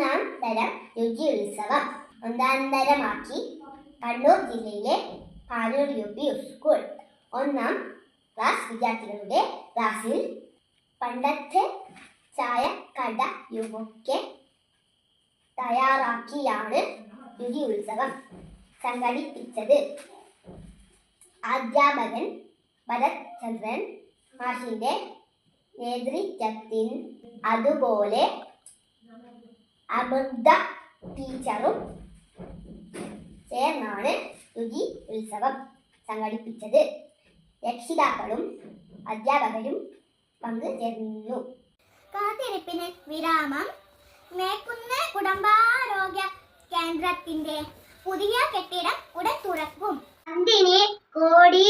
ഒന്നാം തരം രുചി ഉത്സവം ഒന്നാം തരമാക്കി കണ്ണൂർ ജില്ലയിലെ പാനൂർ UP സ്കൂൾ ഒന്നാം ക്ലാസ് വിദ്യാർത്ഥികളുടെ ക്ലാസ്സിൽ പണ്ടത്തെ ചായക്കട യുവൊക്കെ തയ്യാറാക്കിയാണ് രുചി ഉത്സവം സംഘടിപ്പിച്ചത്. അധ്യാപകൻ ഭരത് ചന്ദ്രൻ മാഷിന്റെ നേതൃത്വത്തിൽ അതുപോലെ അമൃത ടീച്ചറും ചേർന്നാണ് രുചി ഉത്സവം സംഘടിപ്പിച്ചത്. രക്ഷിതാക്കളും അധ്യാപകരും പങ്കുചേർന്നു. കാത്തിരിപ്പിന് വിരാമം. മേക്കുന്ന് കുടുംബാരോഗ്യ കേന്ദ്രത്തിന്റെ പുതിയ കെട്ടിടം ഉടൻ തുറക്കും. നന്ദിനി കോടി